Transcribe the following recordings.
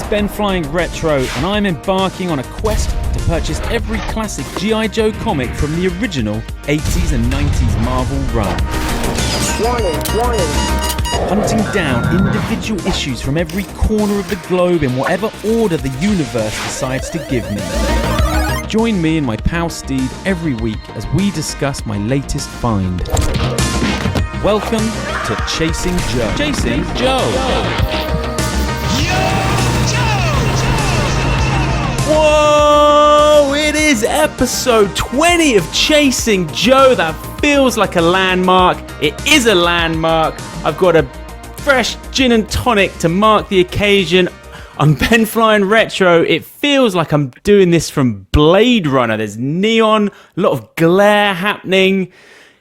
BenFlyingRetro, and I'm embarking on a quest to purchase every classic GI Joe comic from the original 80s and 90s Marvel run. Warning. Hunting down individual issues from every corner of the globe in whatever order the universe decides to give me. Join me and my pal Steve every week as we discuss my latest find. Welcome to Chasing Joe. Chasing Joe. Whoa! It is episode 20 of Chasing Joe. That feels like a landmark. It is a landmark. I've got a fresh gin and tonic to mark the occasion. I'm BenFlyingRetro. It feels like I'm doing this from Blade Runner. There's neon, a lot of glare happening.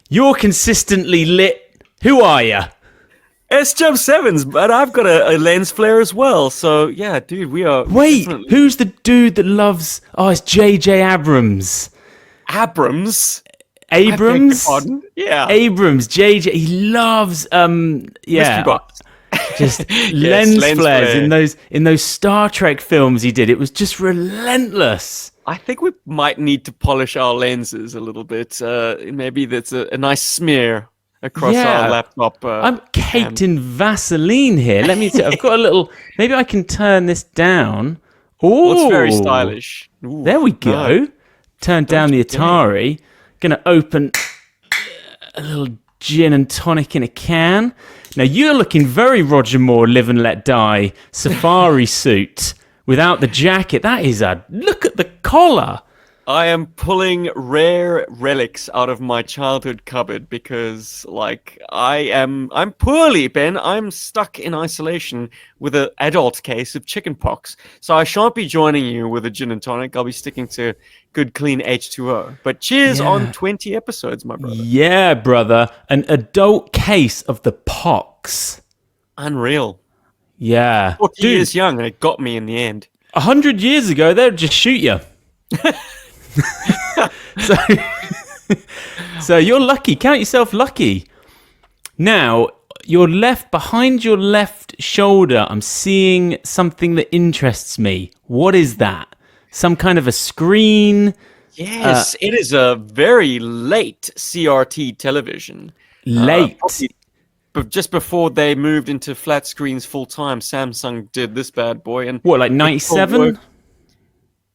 You're consistently lit. Who are you? It's Jump Sevens, but I've got a lens flare as well. So yeah, dude, we are. Wait, definitely... who's the dude that loves? Oh, it's J.J. Abrams. Abrams. Pardon? Yeah. Abrams. JJ. He loves. Mystery box. Just Yes, lens lens flares flare. in those Star Trek films he did. It was just relentless. I think we might need to polish our lenses a little bit. Maybe that's a nice smear across our laptop. I'm caked in Vaseline here. Let me see. I've got a little. Maybe I can turn this down. Oh, it's very stylish. Ooh, there we go. no. Turn down the Atari. Gonna open a little gin and tonic in a can. Now you're looking very Roger Moore, Live and Let Die safari suit without the jacket. That is a look at the collar. I am pulling rare relics out of my childhood cupboard because, like, I'm poorly, Ben. I'm stuck in isolation with an adult case of chickenpox. So I shan't be joining you with a gin and tonic. I'll be sticking to good, clean H2O. But cheers on 20 episodes, my brother. Yeah, brother. An adult case of the pox. Unreal. Yeah. 40 years young, and it got me in the end. 100 years ago, they'd just shoot you. So you're lucky. Count yourself lucky. Now, behind your left shoulder, I'm seeing something that interests me. What is that? Some kind of a screen? Yes, it is a very late CRT television. Late. But just before they moved into flat screens full time, Samsung did this bad boy. And what, like 97?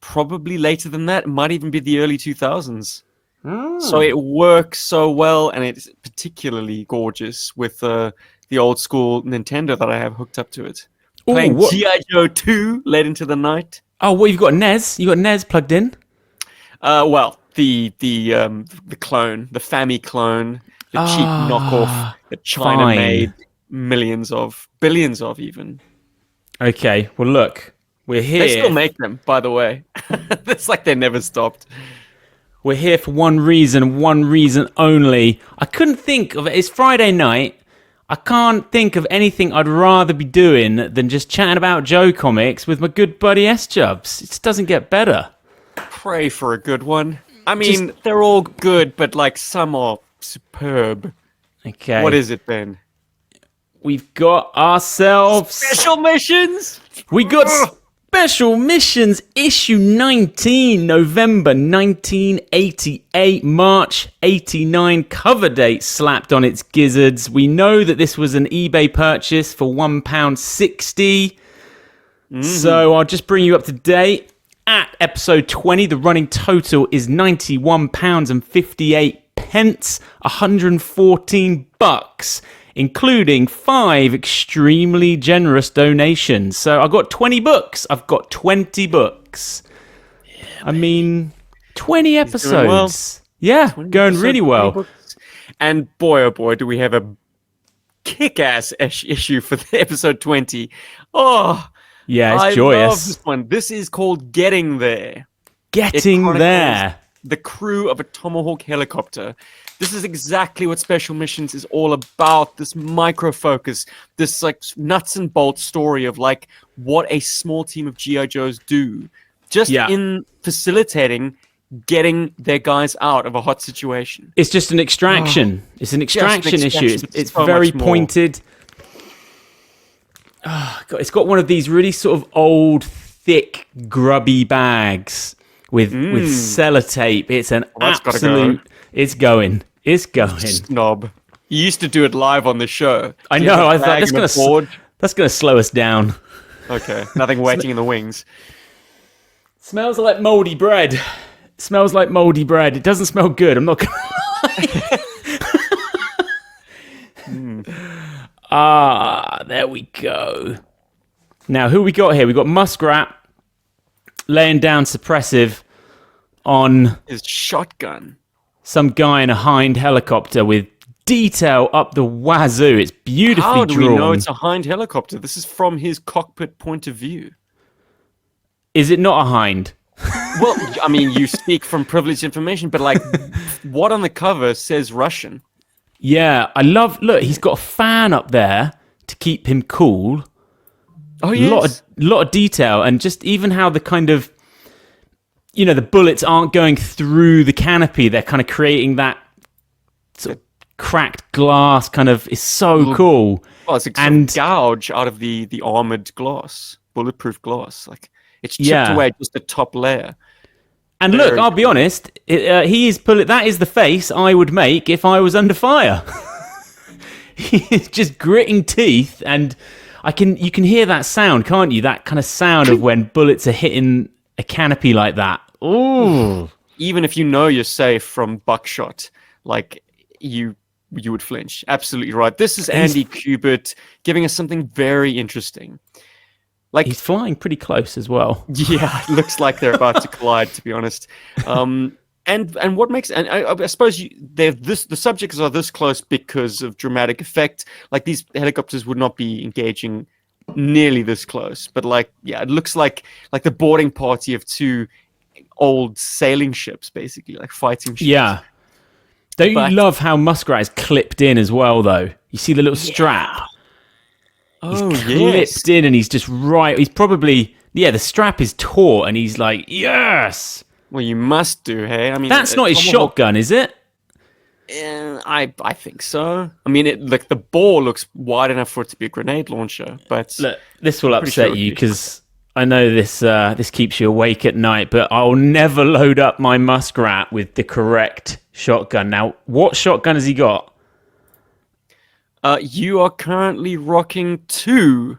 Probably later than that. It might even be the early 2000s. So it works so well, and it's particularly gorgeous with the old school Nintendo that I have hooked up to it. Playing GI Joe 2 late into the night. Oh, what, you've got NES? You got NES plugged in? Well, the clone, the Fammy clone, the cheap knockoff that China made billions of even. Okay, well look, we're here. They still make them, by the way. It's like they never stopped. We're here for one reason only. I couldn't think of it. It's Friday night. I can't think of anything I'd rather be doing than just chatting about Joe comics with my good buddy S-Jubs. It just doesn't get better. Pray for a good one. I mean, they're all good, but like some are superb. Okay. What is it, Ben? We've got ourselves... Special missions! We got Special Missions issue 19, November 1988, March 89 cover date slapped on its gizzards. We know that this was an eBay purchase for £1.60. So I'll just bring you up to date. At episode 20, the running total is £91.58, $114, including 5 extremely generous donations. So I've got 20 books. I've got 20 books. Yeah, I mean, 20 episodes. Yeah, going really well. And boy, oh boy, do we have a kick-ass issue for the episode 20. Oh, yeah, it's I joyous. love this one. This is called Getting There. Getting There. The crew of a Tomahawk helicopter. This is exactly what Special Missions is all about. This micro-focus, this like nuts and bolts story of like what a small team of GI Joes do. Just in facilitating getting their guys out of a hot situation. It's just an extraction. It's an extraction issue. It's so very pointed. It's got one of these really sort of old, thick, grubby bags with sellotape. It's an Well, that's gotta absolute. go. It's going. It's going. Snob. You used to do it live on the show. I Do you have know. a I thought bag and a board? that's gonna slow us down. Okay, nothing waiting in the wings. Smells like moldy bread. Smells like moldy bread. It doesn't smell good. I'm not gonna lie. There we go. Now, who we got here? We got Muskrat laying down suppressive on His shotgun. some guy in a Hind helicopter with detail up the wazoo. It's beautifully How do drawn. we know it's a Hind helicopter? This is from his cockpit point of view. Is it not a Hind? Well, I mean, you speak from privileged information, but like, what on the cover says Russian? Yeah, I love. Look, he's got a fan up there to keep him cool. Oh, Lot of detail, and just even how the kind of, the bullets aren't going through the canopy. They're kind of creating that sort of cracked glass. Kind of is so cool. Well, it's a gouge out of the armored glass, bulletproof glass. Like it's chipped away just the top layer. And look, I'll be honest. He is that is the face I would make if I was under fire. He's just gritting teeth, and you can hear that sound, can't you? That kind of sound of when bullets are hitting a canopy like that. Ooh. Even if you know you're safe from buckshot, like you would flinch. Absolutely right. This is Andy Kubert giving us something very interesting. Like he's flying pretty close as well. Yeah, it looks like they're about to collide, to be honest. And what makes I suppose the subjects are this close because of dramatic effect. Like these helicopters would not be engaging nearly this close, but it looks like the boarding party of two old sailing ships, basically, like fighting ships. Yeah. Don't you love how Muskrat is clipped in as well, though? You see the little strap. He's clipped in, and he's just right. He's probably the strap is taut, and he's like, yes. Well, you must do, hey. I mean, that's not his shotgun, is it? I think so. I mean, the bore looks wide enough for it to be a grenade launcher, but look, this will upset you because I know this keeps you awake at night. But I'll never load up my Muskrat with the correct shotgun. Now, what shotgun has he got? You are currently rocking 2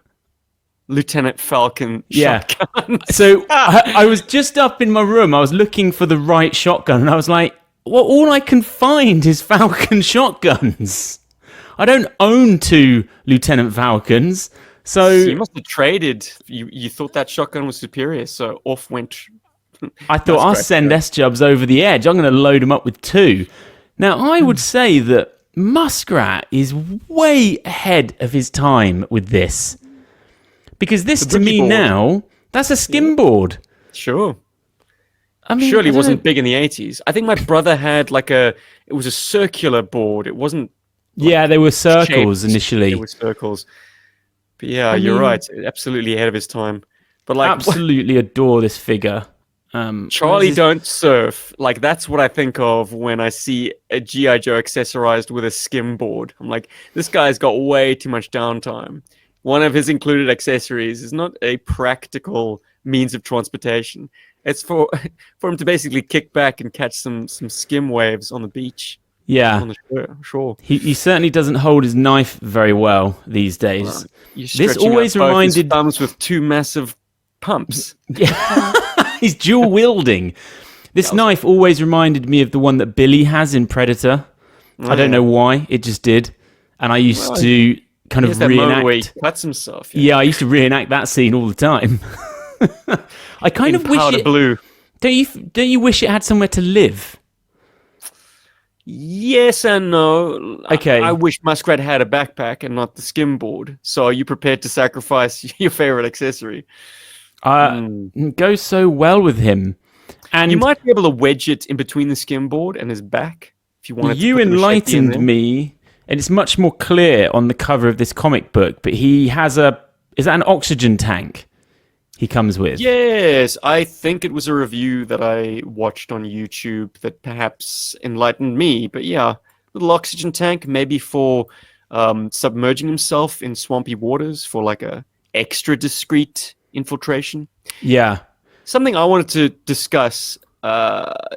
Lieutenant Falcon shotguns. So I was just up in my room. I was looking for the right shotgun, and I was like, well, all I can find is Falcon shotguns. I don't own 2 Lieutenant Falcons. So you must have traded. You thought that shotgun was superior, so off went. I thought I'll send S-Jubs over the edge. I'm going to load them up with 2. Now, I would say that Muskrat is way ahead of his time with this. Because this, to me now, that's a skimboard. Sure. I mean, surely it wasn't big in the 80s. I think my brother had it was a circular board. It wasn't. They were circles initially. They were circles. But yeah, you're right. Absolutely ahead of his time. But absolutely adore this figure. Charlie Don't Surf. That's what I think of when I see a GI Joe accessorized with a skim board. I'm like, this guy's got way too much downtime. One of his included accessories is not a practical means of transportation. It's for him to basically kick back and catch some skim waves on the beach. Yeah, on the shore. He certainly doesn't hold his knife very well these days. This always reminded thumbs with 2 massive pumps. Yeah. He's dual wielding. This knife always reminded me of the one that Billy has in Predator. I don't know why, it just did. And I used to kind of reenact. Where he cuts himself. Yeah, I used to reenact that scene all the time. I kind of wish it. Blue. Don't you wish it had somewhere to live? Yes and no. Okay. I wish Muskrat had a backpack and not the skim board. So are you prepared to sacrifice your favorite accessory? Goes so well with him. And you might be able to wedge it in between the skim board and his back if you wanted. You enlightened me, and it's much more clear on the cover of this comic book. But he has is that an oxygen tank he comes with? Yes, I think it was a review that I watched on YouTube that perhaps enlightened me. But yeah, little oxygen tank, maybe for submerging himself in swampy waters for extra discreet infiltration. Yeah. Something I wanted to discuss,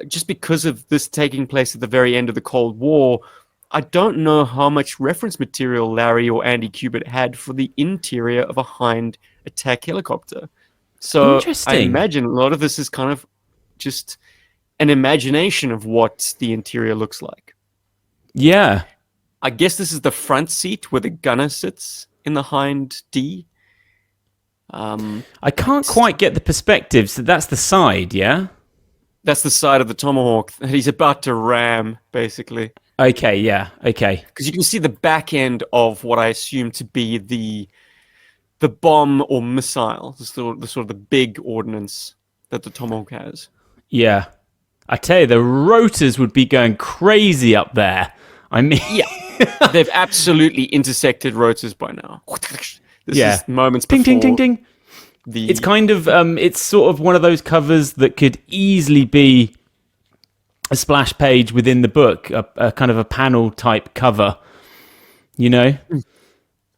just because of this taking place at the very end of the Cold War, I don't know how much reference material Larry or Andy Kubert had for the interior of a Hind attack helicopter. So I Interesting. imagine a lot of this is kind of just an imagination of what the interior looks like. Yeah. I guess this is the front seat where the gunner sits in the Hind D. I can't quite get the perspective. So that's the side, yeah? That's the side of the Tomahawk that he's about to ram, basically. Okay, yeah, okay. Because you can see the back end of what I assume to be the bomb or missile, the sort of the big ordnance that the Tomahawk has. Yeah. I tell you, the rotors would be going crazy up there. I mean... Yeah. They've absolutely intersected rotors by now. This is moments ding, before... ding, ding, ding. It's kind of... it's sort of one of those covers that could easily be a splash page within the book, a kind of a panel type cover, you know?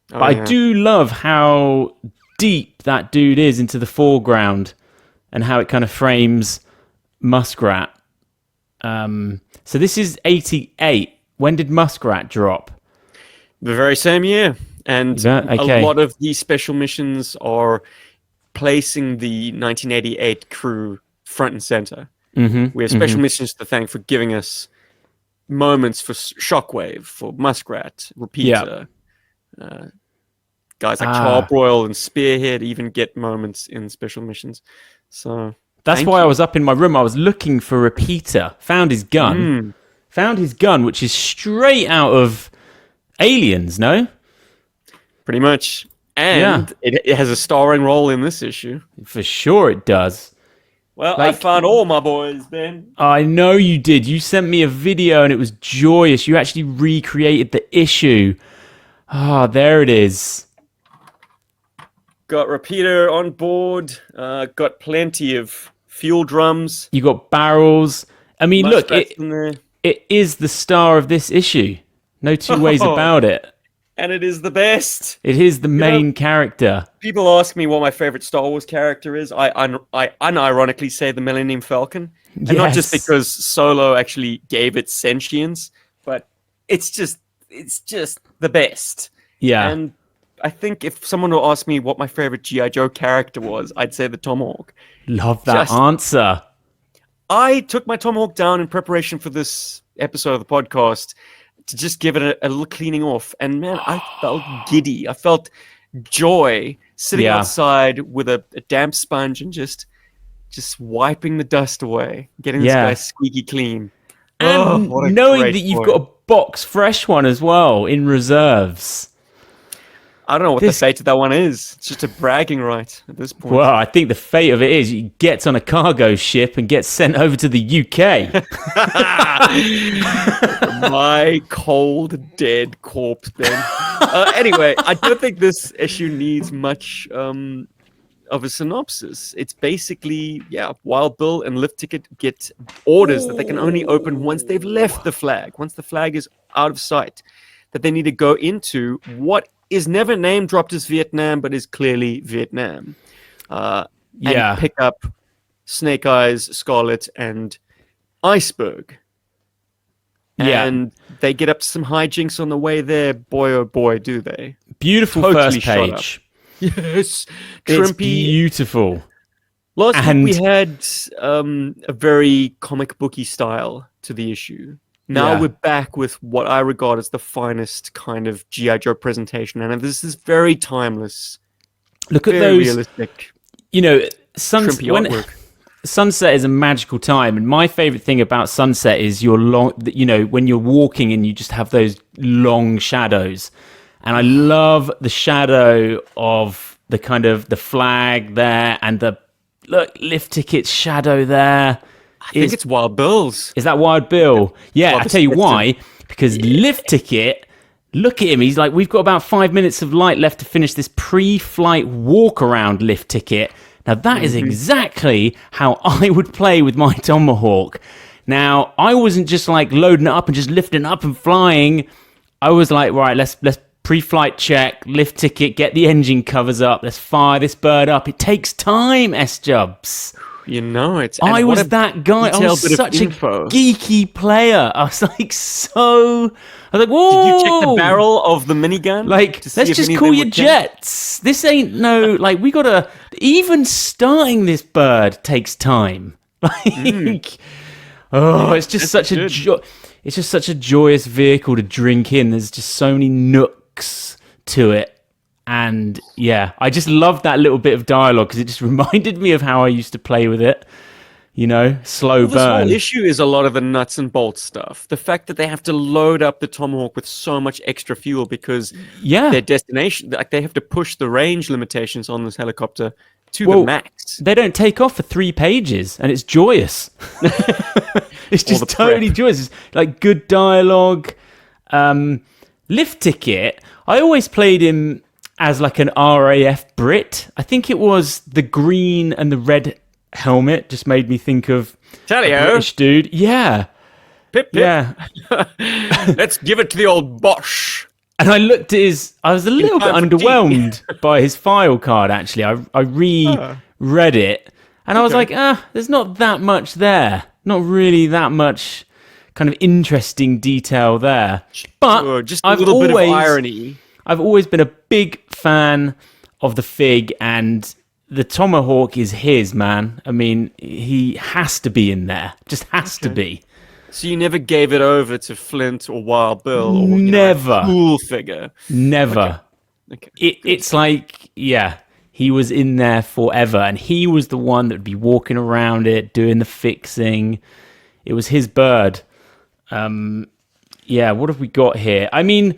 But I do love how deep that dude is into the foreground and how it kind of frames Muskrat. So this is 88. When did Muskrat drop? The very same year. And okay. A lot of these special missions are placing the 1988 crew front and center. We have special missions to thank for giving us moments for Shockwave, for Muskrat, Repeater. Guys like Charbroil and Spearhead even get moments in special missions. So that's why I was up in my room. I was looking for Repeater. Found his gun. Found his gun, which is straight out of Aliens, no? Pretty much. And it has a starring role in this issue. For sure it does. Well, I found all my boys, Ben. I know you did. You sent me a video and it was joyous. You actually recreated the issue. There it is. Got Repeater on board. Got plenty of fuel drums. You got barrels. I mean, look, it is the star of this issue. No two ways about it. And it is the best. It is the main character. People ask me what my favorite Star Wars character is. I unironically say the Millennium Falcon. And not just because Solo actually gave it sentience, but it's just the best. Yeah. And I think if someone will ask me what my favorite G.I. Joe character was, I'd say the Tomahawk. Love that answer. I took my Tomahawk down in preparation for this episode of the podcast to just give it a little cleaning off. And man, I felt giddy. I felt joy sitting outside with a damp sponge and just wiping the dust away, getting this guy squeaky clean. And knowing that you've got a box fresh one as well in reserves. I don't know what the fate of that one is. It's just a bragging right at this point. Well, I think the fate of it is he gets on a cargo ship and gets sent over to the UK. My cold, dead corpse, Ben. Anyway, I don't think this issue needs much of a synopsis. It's basically, Wild Bill and Lift Ticket get orders that they can only open once they've left the flag, once the flag is out of sight, that they need to go into what is never name dropped as Vietnam, but is clearly Vietnam. And pick up Snake Eyes, Scarlet, and Iceberg. And they get up to some hijinks on the way there. Boy, oh boy, do they. Beautiful totally first page. Yes. It's beautiful. Last week we had a very comic booky style to the issue. Now we're back with what I regard as the finest kind of G.I. Joe presentation. And this is very timeless. Look at those. Realistic. You know, Sunset is a magical time. And my favorite thing about Sunset is when you're walking and you just have those long shadows. And I love the shadow of the kind of the flag there and the Lift Ticket's shadow there. I think it's Wild Bill's. Is that Wild Bill? Yeah, I'll tell you why. Because Lift Ticket, look at him. He's like, we've got about 5 minutes of light left to finish this pre-flight walk-around Lift Ticket. Now, that is exactly how I would play with my Tomahawk. Now, I wasn't just like loading it up and just lifting it up and flying. I was like, right, let's Pre-flight check, lift ticket, get the engine covers up. Let's fire this bird up. It takes time, S-Jubs. You know it. I was that guy. I was such a geeky player. I was like, whoa. Did you check the barrel of the minigun? Like, let's just call you jets. This ain't no, like, we gotta, even starting this bird takes time. Like, it's just such a it's just such a joyous vehicle to drink in. There's just so many nooks to it. And yeah, I just loved that little bit of dialogue because it just reminded me of how I used to play with it. You know, slow burn. The whole issue is a lot of the nuts and bolts stuff. The fact that they have to load up the Tomahawk with so much extra fuel because their destination, like they have to push the range limitations on this helicopter to the max. They don't take off for 3 pages, and it's joyous. It's just totally joyous. It's like good dialogue. Lift ticket. I always played him as like an RAF Brit. I think it was the green and the red helmet just made me think of a British dude. Yeah. Pip, pip. Yeah. Let's give it to the old Bosch. And I looked at I was a little bit underwhelmed by his file card, actually. I reread it, and I was like, there's not that much there. Not really that much kind of interesting detail there. But just a little bit of irony. I've always been a big fan of the Fig, and the Tomahawk is his, man. I mean, he has to be in there. Just has to be. So you never gave it over to Flint or Wild Bill or never a cool figure? Never. Okay. It's like, he was in there forever, and he was the one that would be walking around it, doing the fixing. It was his bird. What have we got here? I mean,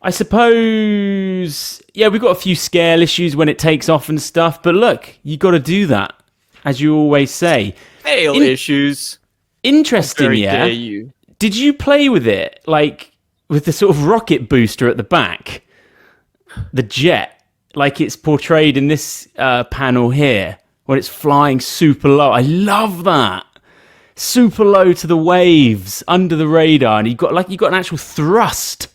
I suppose, we've got a few scale issues when it takes off and stuff, but look, you got to do that, as you always say. Scale issues. Interesting, dare you. Did you play with it, like, with the sort of rocket booster at the back? The jet, like it's portrayed in this panel here, when it's flying super low. I love that. Super low to the waves, under the radar, and you've got an actual thrust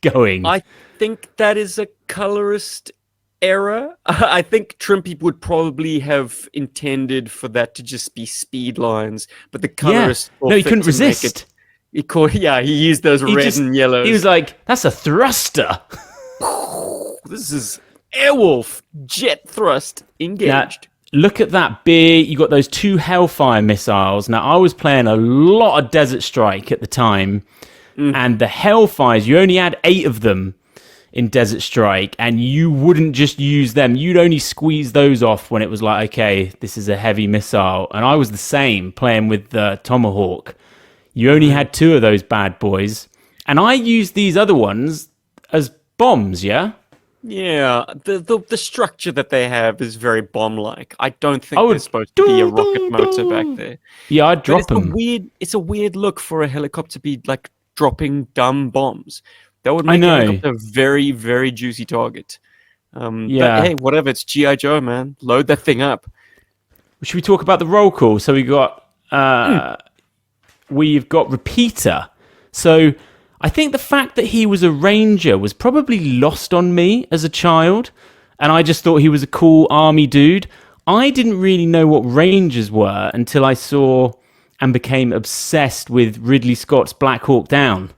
going. I think that is a colorist error. I think Trimpy would probably have intended for that to just be speed lines, but the colorist he couldn't resist. He used those red and yellows. He was like, that's a thruster. This is Airwolf jet thrust engaged. Now, look at that big, you got those 2 Hellfire missiles. Now, I was playing a lot of Desert Strike at the time, and the Hellfires, you only had 8 of them in Desert Strike, and you wouldn't just use them. You'd only squeeze those off when it was like, okay, this is a heavy missile. And I was the same playing with the Tomahawk. You only had 2 of those bad boys, and I used these other ones as bombs. Yeah, the structure that they have is very bomb-like. I don't think there's supposed to be a rocket motor back there. Yeah, I'd drop them. It's a weird look for a helicopter to be like dropping dumb bombs. That would make it a very, very juicy target. But hey, whatever. It's GI Joe, man. Load that thing up. Should we talk about the roll call? So we've got Repeater. So I think the fact that he was a ranger was probably lost on me as a child, and I just thought he was a cool army dude. I didn't really know what rangers were until I saw and became obsessed with Ridley Scott's Black Hawk Down.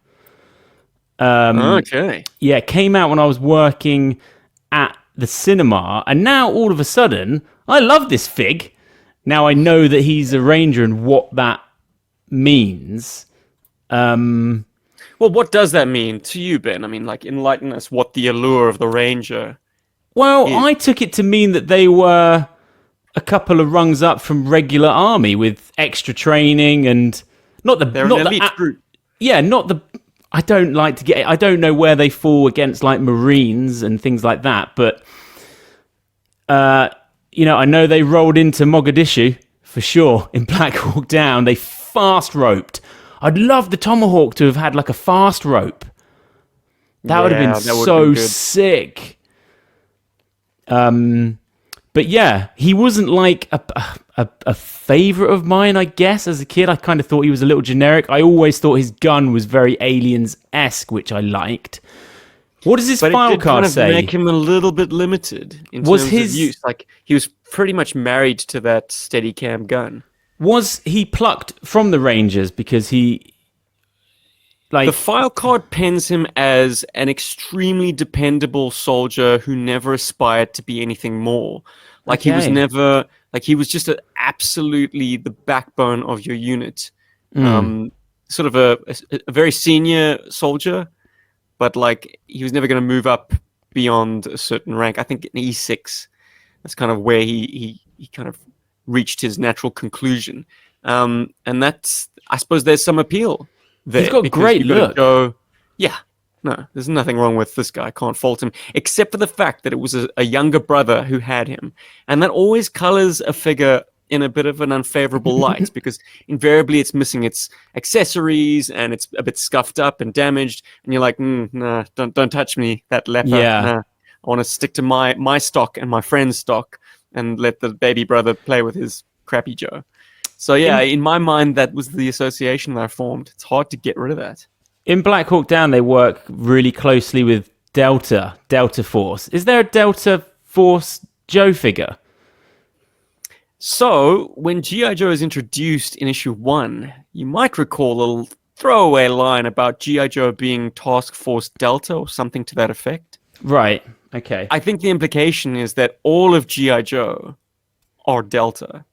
Okay. Yeah, it came out when I was working at the cinema, and now all of a sudden, I love this Fig. Now I know that he's a ranger and what that means. Well, what does that mean to you, Ben? I mean, like, enlighten us what the allure of the ranger is. I took it to mean that they were a couple of rungs up from regular army with extra training and they're an elite group. Yeah, I don't know where they fall against like Marines and things like that, but I know they rolled into Mogadishu for sure in Black Hawk Down. They fast roped. I'd love the Tomahawk to have had like a fast rope. That would have been so sick. But yeah, he wasn't like a favorite of mine, I guess. As a kid, I kind of thought he was a little generic. I always thought his gun was very Aliens-esque, which I liked. What does his But file it did card kind of say? make him a little bit limited in Was terms his- of use. Like, he was pretty much married to that Steadicam gun. Was he plucked from the Rangers because he, like, The file card pens him as an extremely dependable soldier who never aspired to be anything more. Like, he was Okay. never, like, he was just absolutely the backbone of your unit. Sort of a very senior soldier, but like, he was never going to move up beyond a certain rank. I think in E6, that's kind of where he kind of reached his natural conclusion. And that's, I suppose there's some appeal there. He's got because great you've got to look. go, yeah, no, there's nothing wrong with this guy. I can't fault him, except for the fact that it was a younger brother who had him. And that always colors a figure in a bit of an unfavorable light, because invariably it's missing its accessories and it's a bit scuffed up and damaged. And you're like, nah, don't touch me, that leper. Yeah. Nah. I want to stick to my stock and my friend's stock and let the baby brother play with his crappy Joe. So yeah, in my mind, that was the association that I formed. It's hard to get rid of that. in Black Hawk Down, they work really closely with Delta Force. Is there a Delta Force Joe figure? So when GI Joe is introduced in issue 1, you might recall a little throwaway line about GI Joe being Task Force Delta or something to that effect. Right. Okay. I think the implication is that all of GI Joe are Delta.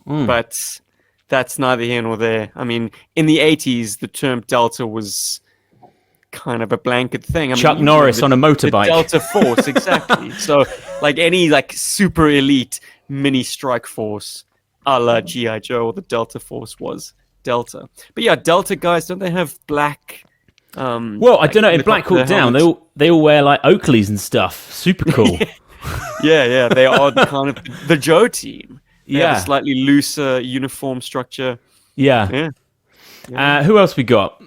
But that's neither here nor there. I mean, in the 80s, the term Delta was kind of a blanket thing. I Chuck mean, Norris on a the motorbike. Delta Force, exactly. So, like any like super elite mini strike force, a la GI Joe, or the Delta Force was Delta. But yeah, Delta guys, don't they have black? Well, I don't know. In Black Hawk Down, they all wear like Oakleys and stuff. Super cool. Yeah, they are the kind of the Joe team. They have Yeah. a slightly looser uniform structure. Yeah. Yeah. Who else we got?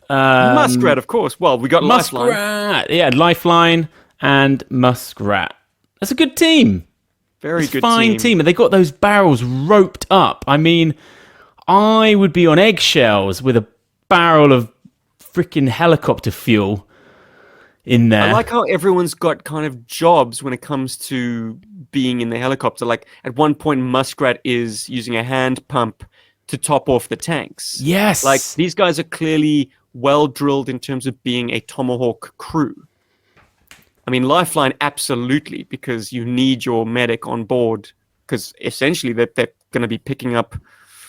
Muskrat, of course. Well, we got Lifeline. Muskrat. Yeah, Lifeline and Muskrat. That's a good team. Very It's good fine team. And they got those barrels roped up. I mean, I would be on eggshells with a barrel of freaking helicopter fuel in there. I like how everyone's got kind of jobs when it comes to being in the helicopter. Like at one point, Muskrat is using a hand pump to top off the tanks. Yes. Like these guys are clearly well drilled in terms of being a Tomahawk crew. I mean, Lifeline, absolutely, because you need your medic on board, because essentially they're going to be picking up.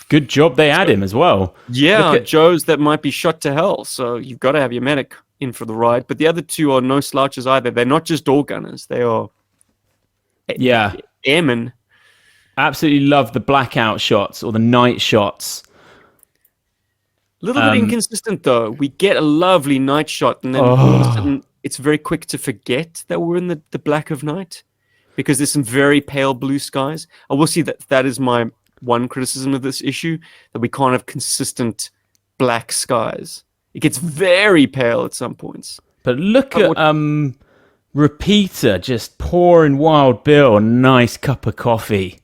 Good job they had him as well. Yeah, Look at- Joes that might be shot to hell. So you've got to have your medic in for the ride. But the other two are no slouches either. They're not just door gunners. They are Yeah. airmen. Absolutely love the blackout shots or the night shots. A little bit inconsistent, though. We get a lovely night shot, and then all of a sudden it's very quick to forget that we're in the black of night, because there's some very pale blue skies. I will see that is my one criticism of this issue, that we can't have consistent black skies. It gets very pale at some points. But look at Repeater just pouring Wild Bill a nice cup of coffee,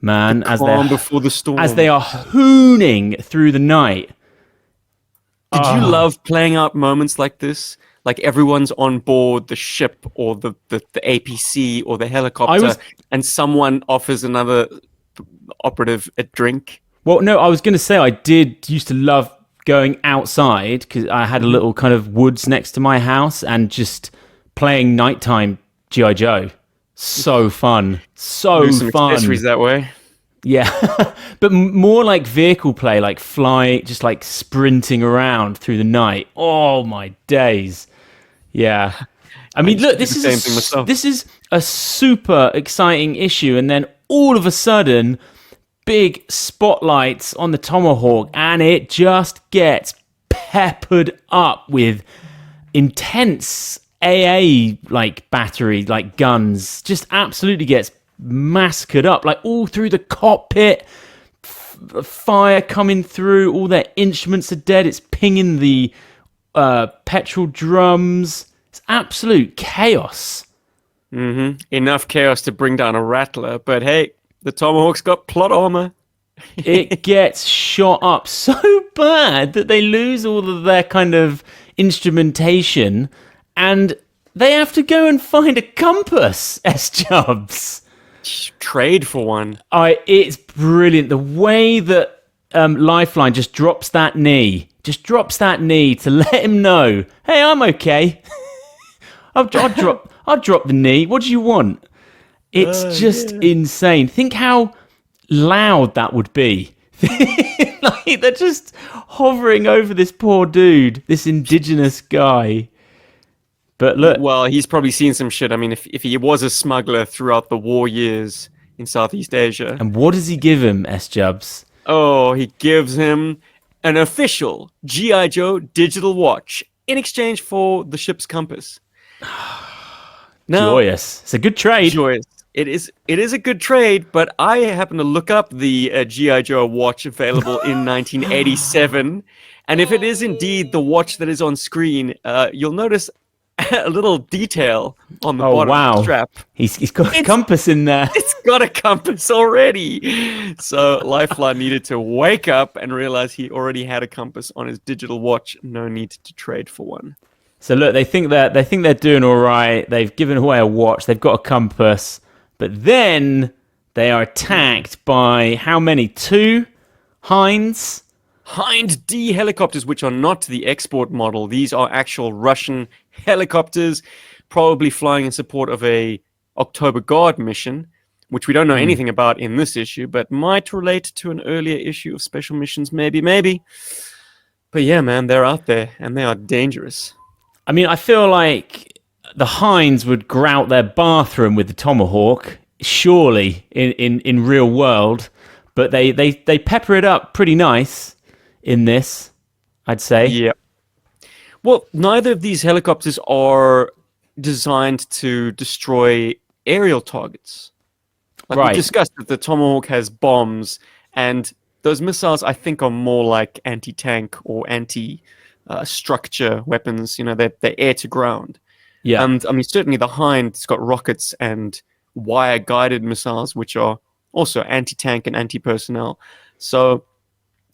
man, Calm before the storm. as they are hooning through the night. Did you love playing out moments like this? Like everyone's on board the ship or the APC or the helicopter, and someone offers another operative a drink? Well, no, I was going to say I used to love going outside because I had a little kind of woods next to my house and just playing nighttime G.I. Joe. So fun. So Lose some fun. accessories that way. Yeah. But more like vehicle play, like flying, just like sprinting around through the night. Oh, my days. Yeah. I mean, look, do the same thing myself. this is a super exciting issue. And then all of a sudden, big spotlights on the Tomahawk, and it just gets peppered up with intense AA like battery, like guns. Just absolutely gets massacred up, like all through the cockpit. Fire coming through, all their instruments are dead. It's pinging the petrol drums. It's absolute chaos. Enough chaos to bring down a Rattler, but hey, the Tomahawk's got plot armor. It gets shot up so bad that they lose all of their kind of instrumentation, and they have to go and find a compass, S-Jubs. Trade for one. It's brilliant. The way that Lifeline just drops that knee to let him know, hey, I'm okay. I'll drop the knee. What do you want? It's just insane. Think how loud that would be. Like, they're just hovering over this poor dude, this indigenous guy. But look, well, he's probably seen some shit. I mean, if he was a smuggler throughout the war years in Southeast Asia. And what does he give him, S-Jubs? Oh, he gives him an official GI Joe digital watch in exchange for the ship's compass. Now, Joyous. It's a good trade. Joyous. It is a good trade, but I happen to look up the GI Joe watch available in 1987, and if it is indeed the watch that is on screen, you'll notice a little detail on the bottom of the strap. He's got a compass in there. It's got a compass already. So Lifeline needed to wake up and realize he already had a compass on his digital watch. No need to trade for one. So look, they think they're doing all right. They've given away a watch. They've got a compass. But then they are attacked by how many? 2 Hinds? Hind D helicopters, which are not the export model. These are actual Russian helicopters, probably flying in support of a October Guard mission, which we don't know anything about in this issue, but might relate to an earlier issue of Special Missions, maybe. But yeah, man, they're out there, and they are dangerous. I mean, I feel like the Hinds would grout their bathroom with the Tomahawk, surely, in real world, but they pepper it up pretty nice in this, I'd say. Yeah. Well, neither of these helicopters are designed to destroy aerial targets. Like we discussed that the Tomahawk has bombs, and those missiles, I think, are more like anti-tank or anti-structure weapons. You know, they're air to ground. Yeah. And I mean, certainly the Hind's got rockets and wire-guided missiles, which are also anti-tank and anti-personnel. So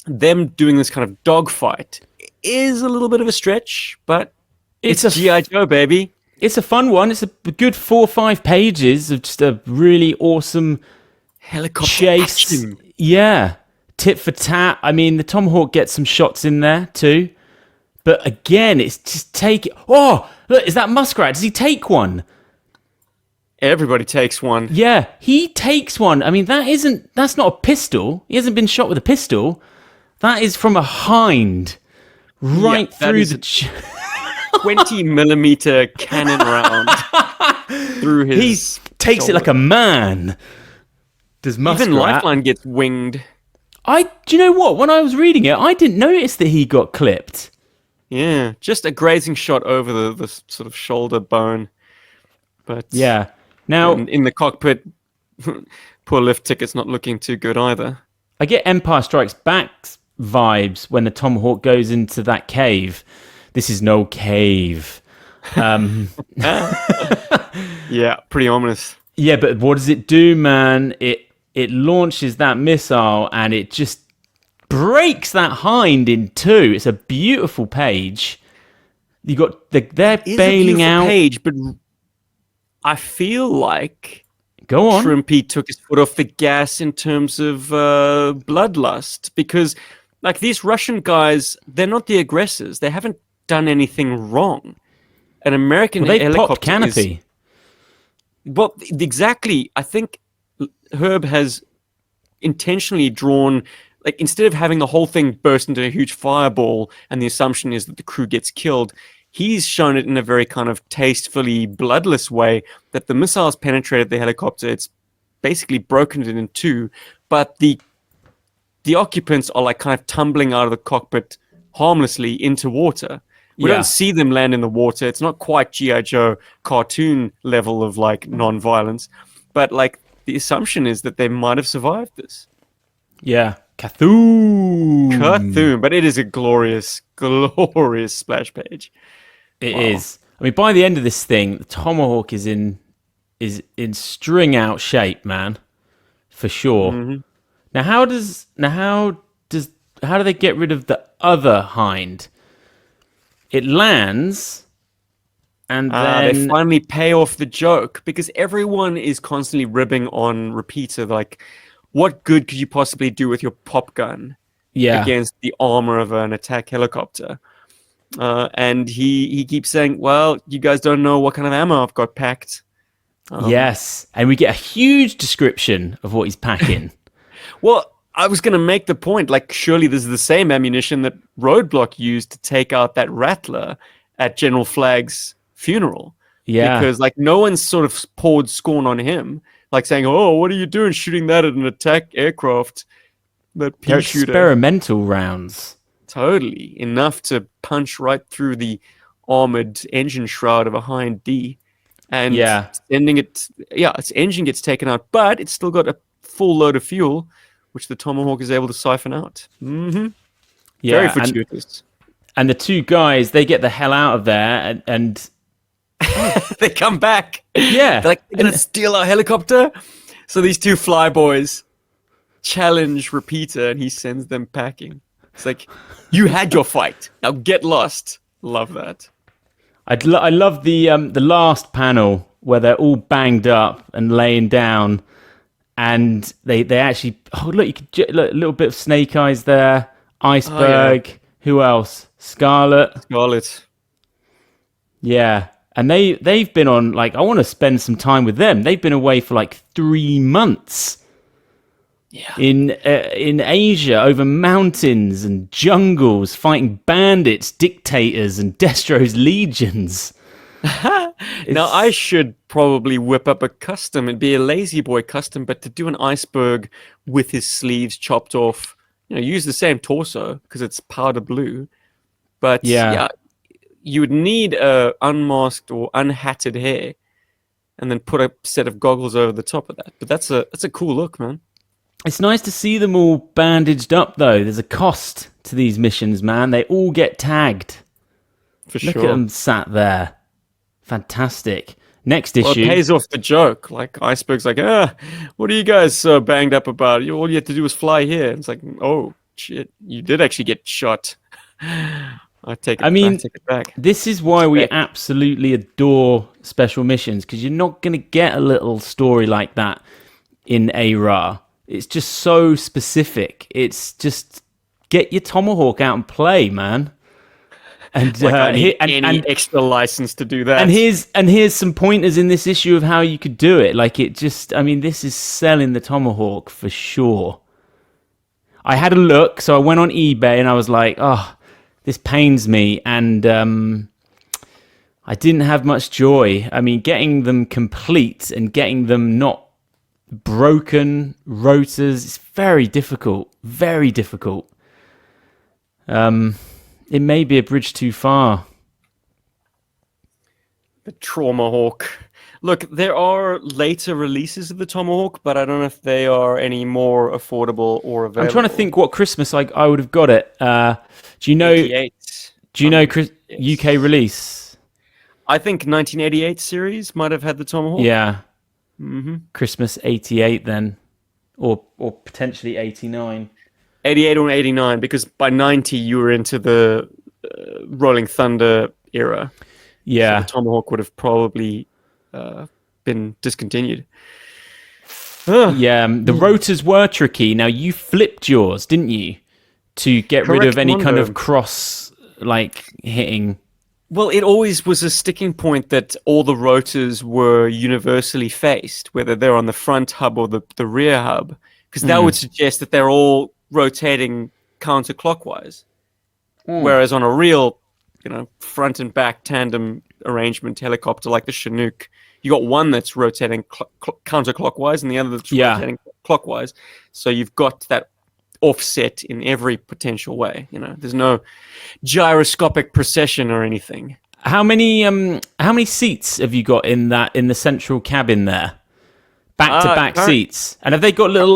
them doing this kind of dogfight is a little bit of a stretch, but it's G.I. Joe, baby. It's a fun one. It's a good 4 or 5 pages of just a really awesome helicopter chase. Action. Yeah. Tit for tat. I mean, the Tomahawk gets some shots in there too. But again, it's just take it. Oh, look, is that Muskrat? Does he take one? Everybody takes one. Yeah, he takes one. I mean, that's not a pistol. He hasn't been shot with a pistol. That is from a Hind right through the 20 millimeter cannon round through his. He takes it like a man. Does Muskrat? Even Lifeline gets winged. Do you know what? When I was reading it, I didn't notice that he got clipped. Yeah, just a grazing shot over the sort of shoulder bone. But yeah, now in the cockpit, poor lift ticket's not looking too good either. I get Empire Strikes Back vibes when the Tomahawk goes into that cave. This is no cave. Yeah, pretty ominous. Yeah, but what does it do, man? It launches that missile and it just breaks that Hind in 2. It's a beautiful page. You got they're bailing out. Page, but I feel like go on. Shrimpy took his foot off the gas in terms of bloodlust, because like these Russian guys, they're not the aggressors. They haven't done anything wrong. An American helicopter popped canopy. Well, exactly. I think Herb has intentionally drawn, like, instead of having the whole thing burst into a huge fireball and the assumption is that the crew gets killed, he's shown it in a very kind of tastefully bloodless way that the missiles penetrated the helicopter. It's basically broken it in 2, but the occupants are like kind of tumbling out of the cockpit harmlessly into water. We don't see them land in the water. It's not quite G.I. Joe cartoon level of like non-violence, but like the assumption is that they might have survived this. Yeah. Cthulhu. But it is a glorious, glorious splash page. It is. I mean, by the end of this thing, the Tomahawk is in string out shape, man, for sure. Mm-hmm. Now, how do they get rid of the other Hind? It lands, And They then finally pay off the joke because everyone is constantly ribbing on Repeater. Like, what good could you possibly do with your pop gun against the armor of an attack helicopter? And he keeps saying, well, you guys don't know what kind of ammo I've got packed. Yes, and we get a huge description of what he's packing. Well, I was going to make the point, like, surely this is the same ammunition that Roadblock used to take out that Rattler at General Flagg's funeral. Yeah. Because, like, no one's sort of poured scorn on him, like saying, oh, what are you doing shooting that at an attack aircraft? That pea They're shooter. experimental rounds. Totally. Enough to punch right through the armored engine shroud of a Hind D. And sending it, its engine gets taken out, but it's still got a full load of fuel, which the Tomahawk is able to siphon out. Mm-hmm. Yeah, very fortuitous. And the two guys, they get the hell out of there, and they come back. Yeah, they're gonna steal our helicopter. So these two flyboys challenge Repeater, and he sends them packing. It's like, you had your fight, now get lost. Love that. I love the last panel where they're all banged up and laying down, and they actually look, you could look, a little bit of Snake Eyes there, Iceberg. Oh, yeah. Who else? Scarlet. Yeah, and they've been on, like, I want to spend some time with them. They've been away for like 3 months. Yeah. In Asia, over mountains and jungles, fighting bandits, dictators, and Destro's legions. Now, I should probably whip up a custom and be a lazy boy custom, but to do an Iceberg with his sleeves chopped off, use the same torso because it's powder blue. But yeah, you would need unmasked or unhatted hair, and then put a set of goggles over the top of that. But that's a cool look, man. It's nice to see them all bandaged up, though. There's a cost to these missions, man. They all get tagged. For sure. Look at them sat there. Fantastic. Next issue. Well, it pays off the joke. Like, Iceberg's like, what are you guys so banged up about? All you had to do was fly here. It's like, oh, shit. You did actually get shot. I take it back. This is why we absolutely adore special missions, because you're not going to get a little story like that in ARA. It's just so specific. It's just get your Tomahawk out and play, man. And I need any extra license to do that. And here's some pointers in this issue of how you could do it. Like, it just, I mean, this is selling the Tomahawk for sure. I had a look, so I went on eBay and I was like, oh, this pains me. And I didn't have much joy. I mean, getting them complete and getting them not broken rotors is very difficult. Very difficult. It may be a bridge too far. The Tomahawk. Look, there are later releases of the Tomahawk, but I don't know if they are any more affordable or available. I'm trying to think what Christmas I would have got it. Do you know? 88. Do you know UK release? I think 1988 series might have had the Tomahawk. Yeah. Mm-hmm. Christmas 88 then, or potentially 89. 88 or 89, because by 90 you were into the Rolling Thunder era. Yeah. So the Tomahawk would have probably been discontinued. Yeah, the rotors were tricky. Now, you flipped yours, didn't you? To get rid of any kind of cross, like, hitting. Well, it always was a sticking point that all the rotors were universally faced, whether they're on the front hub or the rear hub, because that would suggest that they're all rotating counterclockwise. Whereas on a real, front and back tandem arrangement helicopter like the Chinook, you got one that's rotating counterclockwise and the other that's rotating clockwise. So you've got that offset in every potential way. There's no gyroscopic precession or anything. How many seats have you got in the central cabin there? Back to back seats. And have they got little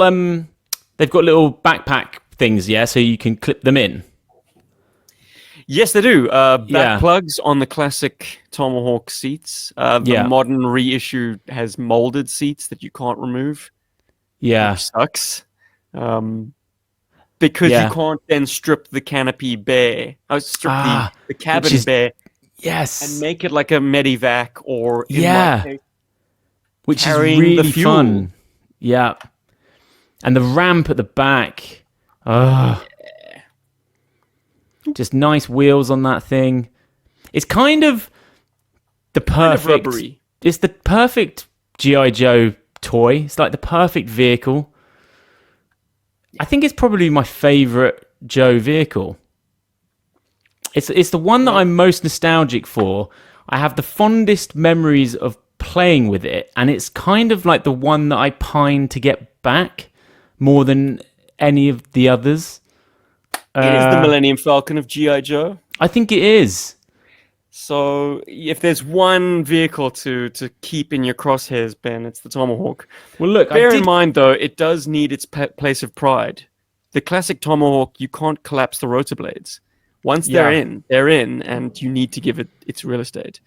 they've got little backpack things, yeah, so you can clip them in? Yes, they do. Back plugs on the classic Tomahawk seats. The modern reissue has molded seats that you can't remove. Yeah. Which sucks. Because you can't then strip the canopy bare. Strip the cabin bare. Yes. and make it like a medivac, or in Yeah. my case, Which is carrying the really fuel. fun. Yeah. And the ramp at the back. Just nice wheels on that thing. It's kind of the perfect... rubbery. It's the perfect GI Joe toy. It's like the perfect vehicle. I think it's probably my favorite Joe vehicle. It's the one that I'm most nostalgic for. I have the fondest memories of playing with it, and it's kind of like the one that I pine to get back more than any of the others. It is the Millennium Falcon of GI Joe. I think it is. So if there's one vehicle to keep in your crosshairs, Ben, it's the Tomahawk. Well, look, Bear in mind, though, it does need its place of pride. The classic Tomahawk, you can't collapse the rotor blades. Once they're in, and you need to give it its real estate.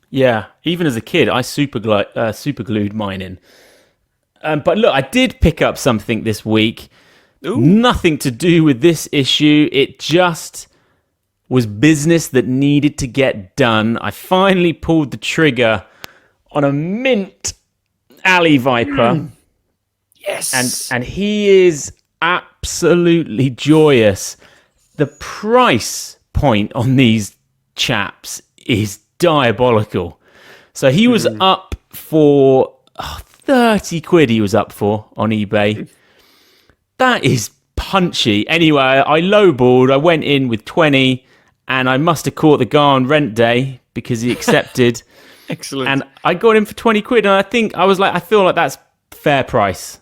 Yeah, even as a kid, I super glued mine in. But look, I did pick up something this week. Ooh. Nothing to do with this issue. It just was business that needed to get done. I finally pulled the trigger on a mint Alley Viper. Yes. And he is absolutely joyous. The price point on these chaps is diabolical. So he was up for 30 quid he was up for on eBay. That is punchy. Anyway, I lowballed. I went in with 20, and I must have caught the guy on rent day because he accepted. Excellent. And I got him for 20 quid, and I feel like that's fair price.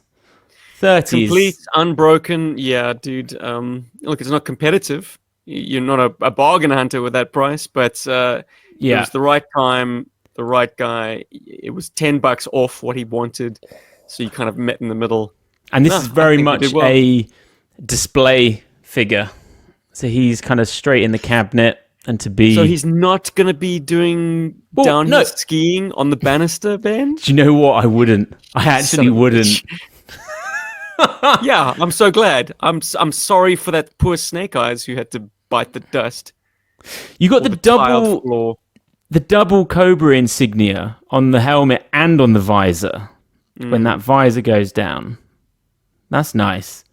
30 complete, unbroken. Yeah, dude. Look, it's not competitive. You're not a bargain hunter with that price, but it was the right time, the right guy. It was $10 off what he wanted, so you kind of met in the middle. And this is very much a display figure. So he's kind of straight in the cabinet, and to be... So he's not going to be doing downhill skiing on the banister, Ben? Do you know what? I wouldn't. I actually wouldn't. Yeah, I'm so glad. I'm sorry for that poor Snake Eyes who had to bite the dust. You got the double Cobra insignia on the helmet and on the visor when that visor goes down. That's nice.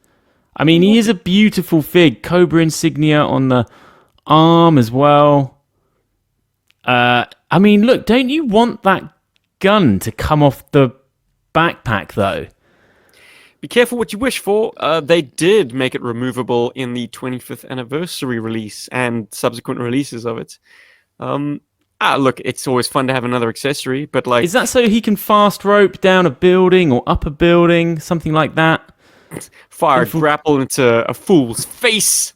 I mean, he is a beautiful fig. Cobra insignia on the arm as well. I mean, look, don't you want that gun to come off the backpack, though? Be careful what you wish for. They did make it removable in the 25th anniversary release and subsequent releases of it. Look, it's always fun to have another accessory, but like... Is that so he can fast rope down a building or up a building, something like that? Fire grapple into a fool's face.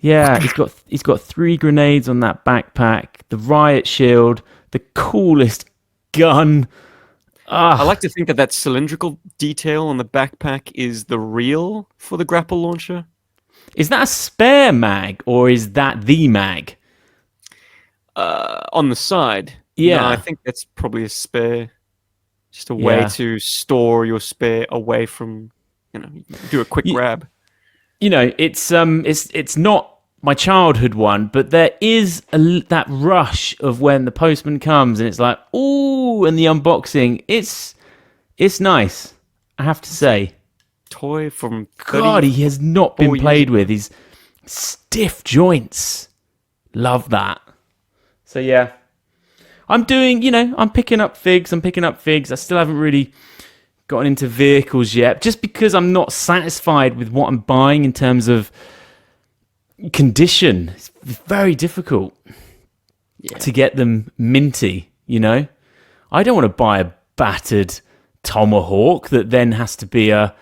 Yeah, he's got 3 grenades on that backpack, the riot shield, the coolest gun. I like to think that cylindrical detail on the backpack is the real for the grapple launcher. Is that a spare mag, or is that the mag? On the side. Yeah. No, I think that's probably a spare. Just a way to store your spare away from, do a quick grab. It's not my childhood one, but there is that rush of when the postman comes and it's like, ooh, and the unboxing. It's nice, I have to say. Toy from God, he has not been played with. He's stiff joints. Love that. So yeah, I'm picking up figs. I still haven't really gotten into vehicles yet, just because I'm not satisfied with what I'm buying in terms of condition. It's very difficult to get them minty, I don't want to buy a battered Tomahawk that then has to be a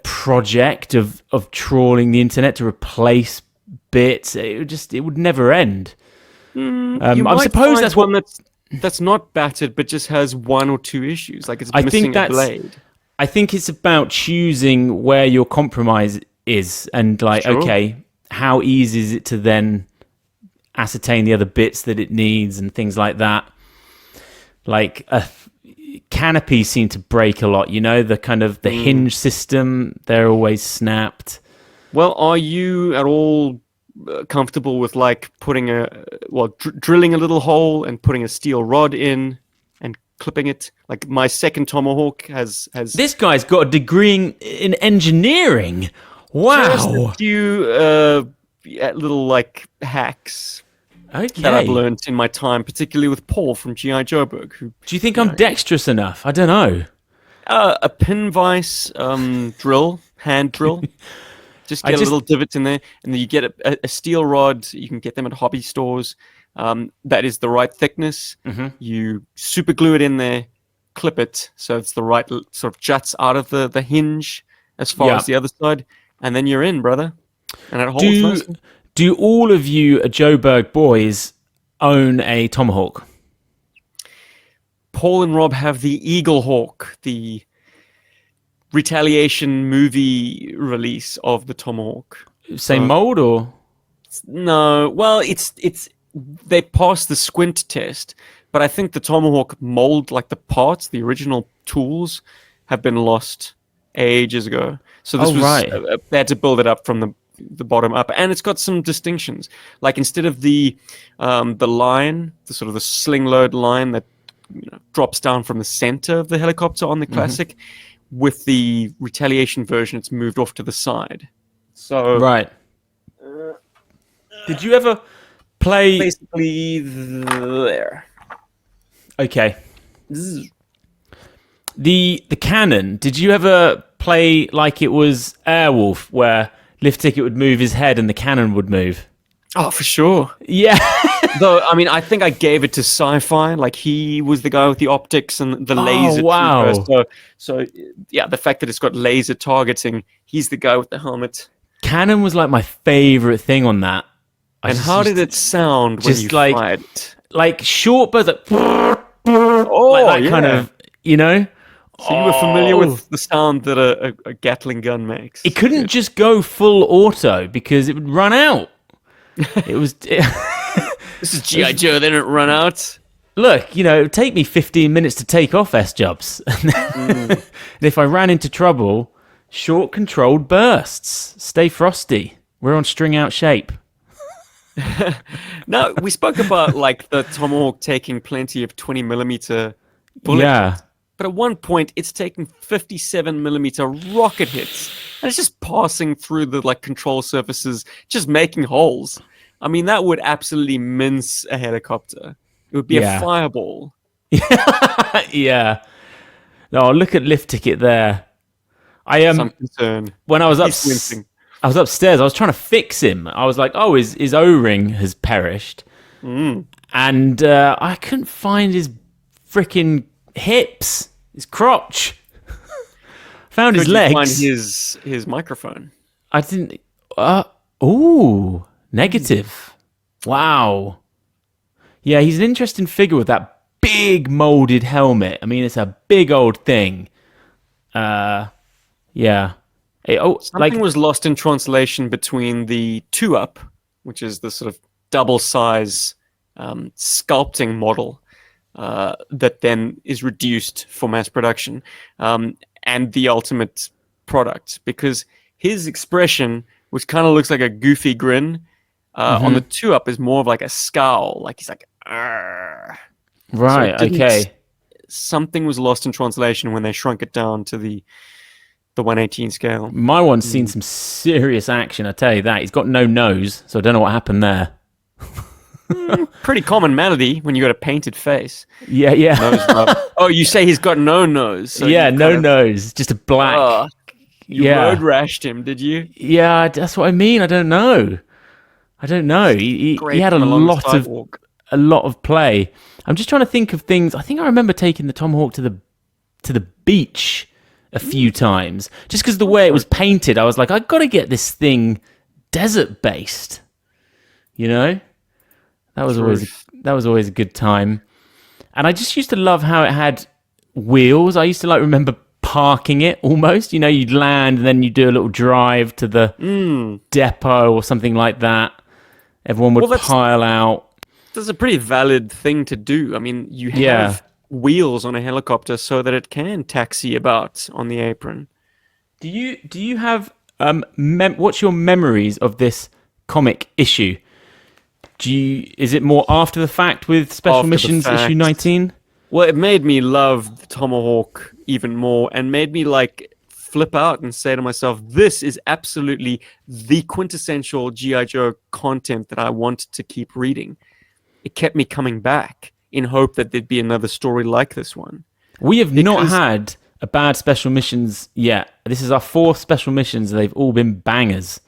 project of trawling the internet to replace bits. It would never end. I suppose that's one that's not battered but just has 1 or 2 issues, like it's missing a blade. I think it's about choosing where your compromise is, and okay, how easy is it to then ascertain the other bits that it needs and things like that. Like canopies seem to break a lot, the kind of the hinge system, they're always snapped. Well, are you at all comfortable with like putting drilling a little hole and putting a steel rod in and clipping it. Like my second tomahawk has This guy's got a degree in engineering. just Wow. a few little like hacks that I've Okay. learned in my time, particularly with Paul from GI Joburg, who Do you think I'm dexterous enough? I don't know. a pin vise hand drill. Just get a little divot in there, and then you get a steel rod. You can get them at hobby stores. That is the right thickness. You super glue it in there, clip it so it's the right sort of juts out of the hinge as far as the other side, and then you're in, brother. And it holds nice. Do all of you Joburg boys own a tomahawk? Paul and Rob have the Eagle Hawk, the Retaliation movie release of the tomahawk. Same mold or? No, well, it's they passed the squint test, but I think the tomahawk mold, like the parts, the original tools, have been lost ages ago. So this they had to build it up from the bottom up, and it's got some distinctions. Like instead of the line, the sort of the sling load line that drops down from the center of the helicopter on the classic. With the Retaliation version, it's moved off to the side. So did you ever play? Basically, there. Okay. The cannon. Did you ever play like it was Airwolf, where Lift Ticket would move his head and the cannon would move? Oh, for sure. Yeah. Though, I mean, I think I gave it to Sci-Fi. Like, he was the guy with the optics and the laser. Wow. So, yeah, the fact that it's got laser targeting, he's the guy with the helmet. Cannon was like my favorite thing on that. And how did it sound when you fired it? Like short bursts, like, like that kind of, So you were familiar with the sound that a Gatling gun makes. It couldn't just go full auto because it would run out. It was... This is GI Joe, they don't run out. Look, it would take me 15 minutes to take off S-jobs. And if I ran into trouble, short controlled bursts. Stay frosty. We're on string out shape. Now, we spoke about like the Tomahawk taking plenty of 20mm bullets. Yeah. But at one point, it's taking 57mm rocket hits. And it's just passing through the like control surfaces, just making holes. I mean, that would absolutely mince a helicopter. It would be a fireball. Yeah. No, look at Lift Ticket there. Some concern. When I was upstairs, I was trying to fix him. I was like, oh, his O-ring has perished. And I couldn't find his freaking hips, his crotch. Found his legs. Find his microphone. I didn't. Ooh, negative. Wow. Yeah, he's an interesting figure with that big molded helmet. I mean, it's a big old thing. Yeah. Something was lost in translation between the 2-up, which is the sort of double size sculpting model that then is reduced for mass production, and the ultimate product, because his expression, which kind of looks like a goofy grin, on the 2-up is more of like a scowl, like he's like, argh. Right, So okay. Something was lost in translation when they shrunk it down to the 118 scale. My one's seen some serious action, I tell you that. He's got no nose, so I don't know what happened there. Pretty common malady when you got a painted face. Yeah. Oh, you say he's got no nose. So yeah, no nose, just a black. You road rashed him, did you? Yeah, that's what I mean. I don't know. He had a lot of play. I'm just trying to think of things. I think I remember taking the Tomahawk to the beach a few times, just because the way it was painted. I was like, I got to get this thing desert based. That was always a good time. And I just used to love how it had wheels. I used to remember parking it almost. You'd land and then you do a little drive to the depot or something like that. Everyone would pile out. That's a pretty valid thing to do. I mean, you have wheels on a helicopter so that it can taxi about on the apron. Do you have what's your memories of this comic issue. Is it more after the fact with Special After the Missions issue fact. 19? Well, it made me love the Tomahawk even more and made me like flip out and say to myself, this is absolutely the quintessential GI Joe content that I want to keep reading. It kept me coming back in hope that there'd be another story like this one. We have not had a bad Special Missions yet. This is our 4th Special Missions. They've all been bangers.